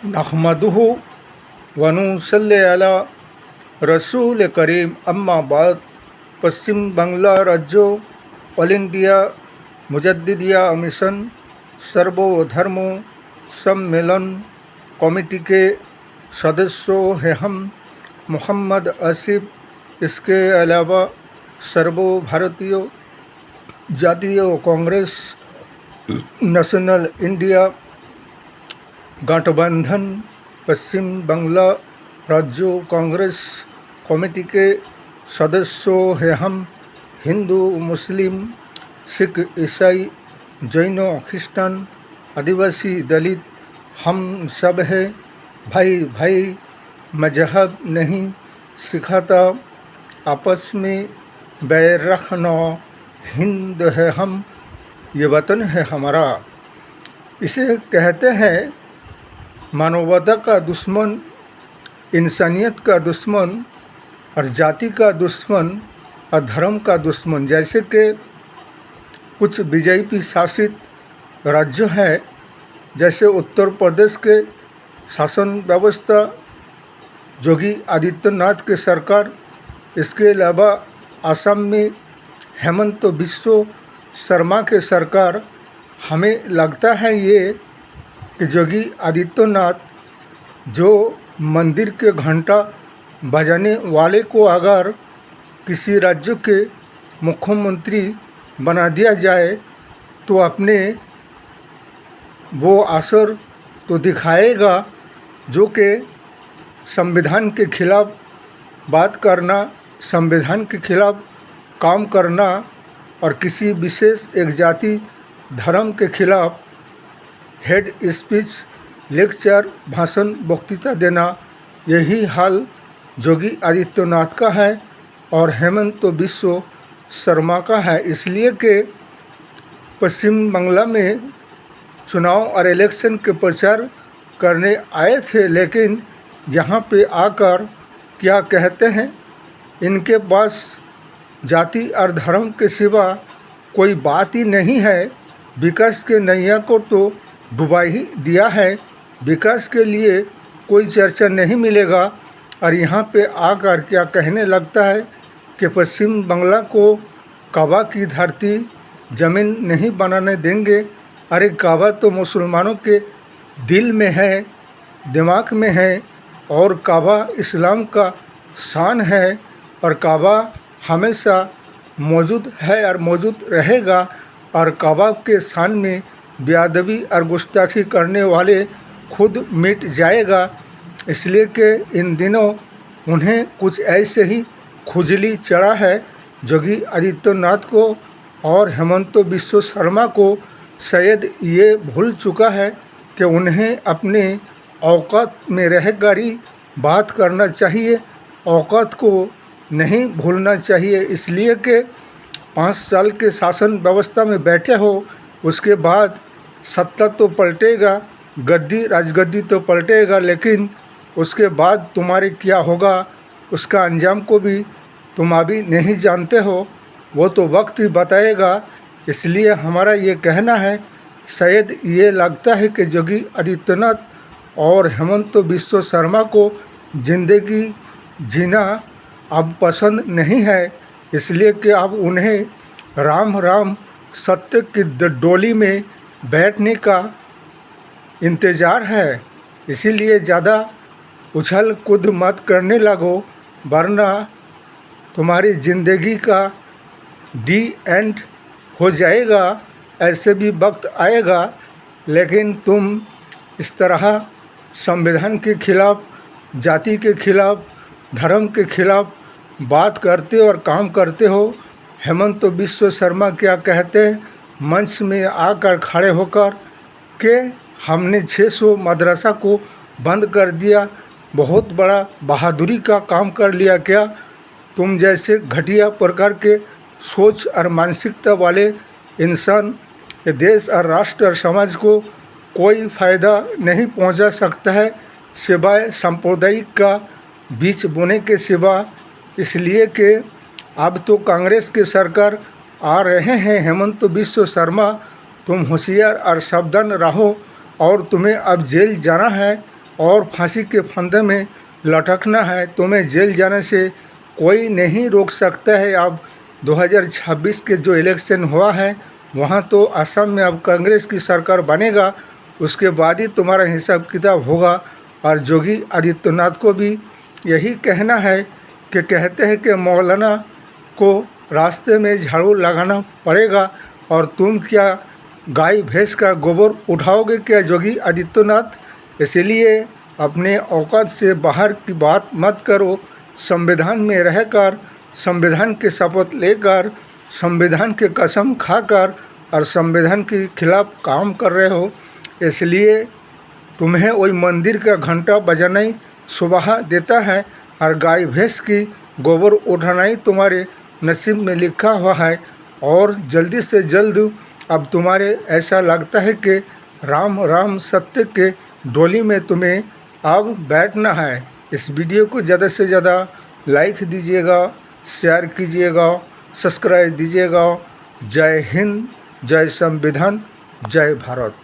नहमदुहु व नुसल्ली अला रसूल करीम अम्मा बाद। पश्चिम बांग्ला राज्य ऑल इंडिया मुजद्दिदिया मिशन सर्वधर्म सम्मेलन कमेटी के सदस्यों हैं हम मोहम्मद आसिफ। इसके अलावा सर्व भारतीय जातीय कांग्रेस नेशनल इंडिया गठबंधन पश्चिम बांग्ला राज्य कांग्रेस कमेटी के सदस्यों हैं हम हिंदू मुस्लिम सिख ईसाई जैन क्रिश्चियन आदिवासी दलित हम सब है भाई भाई। मजहब नहीं सिखाता आपस में बैर रखना। हिंद है हम, ये वतन है हमारा। इसे कहते हैं मानवता का दुश्मन, इंसानियत का दुश्मन और जाति का दुश्मन और धर्म का दुश्मन। जैसे कि कुछ बीजेपी शासित राज्य हैं, जैसे उत्तर प्रदेश के शासन व्यवस्था योगी आदित्यनाथ के सरकार, इसके अलावा असम में हेमंत बिस्व शर्मा के सरकार। हमें लगता है ये कि योगी आदित्यनाथ जो मंदिर के घंटा बजाने वाले को अगर किसी राज्य के मुख्यमंत्री बना दिया जाए तो अपने वो असर तो दिखाएगा, जो कि संविधान के खिलाफ बात करना, संविधान के खिलाफ काम करना और किसी विशेष एक जाति धर्म के खिलाफ हेड स्पीच, लेक्चर, भाषण, वक्तृता देना। यही हाल योगी आदित्यनाथ का है और हेमंत बिस्व शर्मा का है। इसलिए कि पश्चिम बांग्ला में चुनाव और इलेक्शन के प्रचार करने आए थे, लेकिन यहाँ पे आकर क्या कहते हैं, इनके पास जाति और धर्म के सिवा कोई बात ही नहीं है। विकास के नैया को तो डुबा ही दिया है, विकास के लिए कोई चर्चा नहीं मिलेगा। और यहाँ पे आकर क्या कहने लगता है कि पश्चिम बांग्ला को काबा की धरती ज़मीन नहीं बनाने देंगे। अरे काबा तो मुसलमानों के दिल में है, दिमाग में है, और काबा इस्लाम का शान है और काबा हमेशा मौजूद है और मौजूद रहेगा। और काबा के शान में बेअदबी और गुस्ताखी करने वाले खुद मिट जाएगा। इसलिए कि इन दिनों उन्हें कुछ ऐसे ही खुजली चढ़ा है योगी आदित्यनाथ को और हेमंत बिस्व शर्मा को। शायद ये भूल चुका है कि उन्हें अपने औकात में रहकर ही बात करना चाहिए, औकात को नहीं भूलना चाहिए। इसलिए कि 5 साल के शासन व्यवस्था में बैठे हो, उसके बाद सत्ता तो पलटेगा, गद्दी राजगद्दी तो पलटेगा, लेकिन उसके बाद तुम्हारे क्या होगा उसका अंजाम को भी तुम अभी नहीं जानते हो, वो तो वक्त ही बताएगा। इसलिए हमारा ये कहना है, शायद ये लगता है कि योगी आदित्यनाथ और हेमंत बिस्व शर्मा को ज़िंदगी जीना अब पसंद नहीं है। इसलिए कि अब उन्हें राम राम सत्य की डोली में बैठने का इंतज़ार है। इसीलिए ज़्यादा उछल कूद मत करने लगो, वरना तुम्हारी ज़िंदगी का डी एंड हो जाएगा। ऐसे भी वक्त आएगा, लेकिन तुम इस तरह संविधान के खिलाफ, जाति के खिलाफ, धर्म के खिलाफ बात करते और काम करते हो। हेमंत बिस्व शर्मा क्या कहते हैं मंच में आकर खड़े होकर कि हमने 600 मदरसा को बंद कर दिया, बहुत बड़ा बहादुरी का काम कर लिया क्या? तुम जैसे घटिया प्रकार के सोच और मानसिकता वाले इंसान ये देश और राष्ट्र और समाज को कोई फ़ायदा नहीं पहुंचा सकता है, सिवाय सांप्रदायिक का बीच बोने के सिवा। इसलिए कि अब तो कांग्रेस के सरकार आ रहे हैं। हेमंत बिस्व शर्मा, तुम होशियार और सावधान रहो और तुम्हें अब जेल जाना है। और फांसी के फंदे में लटकना है। तुम्हें जेल जाने से कोई नहीं रोक सकता है। अब 2026 के जो इलेक्शन हुआ है वहाँ तो असम में अब कांग्रेस की सरकार बनेगा, उसके बाद ही तुम्हारा हिसाब किताब होगा। और योगी आदित्यनाथ को भी यही कहना है कि कहते हैं कि मौलाना को रास्ते में झाड़ू लगाना पड़ेगा, और तुम क्या गाय भैंस का गोबर उठाओगे क्या योगी आदित्यनाथ? इसलिए अपने औकात से बाहर की बात मत करो। संविधान में रहकर, संविधान के शपथ लेकर, संविधान के कसम खाकर और संविधान के खिलाफ काम कर रहे हो, इसलिए तुम्हें वही मंदिर का घंटा बजाना ही सुबह देता है, और गाय भैंस की गोबर उठाना ही तुम्हारे नसीब में लिखा हुआ है। और जल्दी से जल्द अब तुम्हारे ऐसा लगता है कि राम राम सत्य के डोली में तुम्हें अब बैठना है। इस वीडियो को ज़्यादा से ज़्यादा लाइक दीजिएगा, शेयर कीजिएगा, सब्सक्राइब दीजिएगा। जय हिंद, जय संविधान, जय भारत।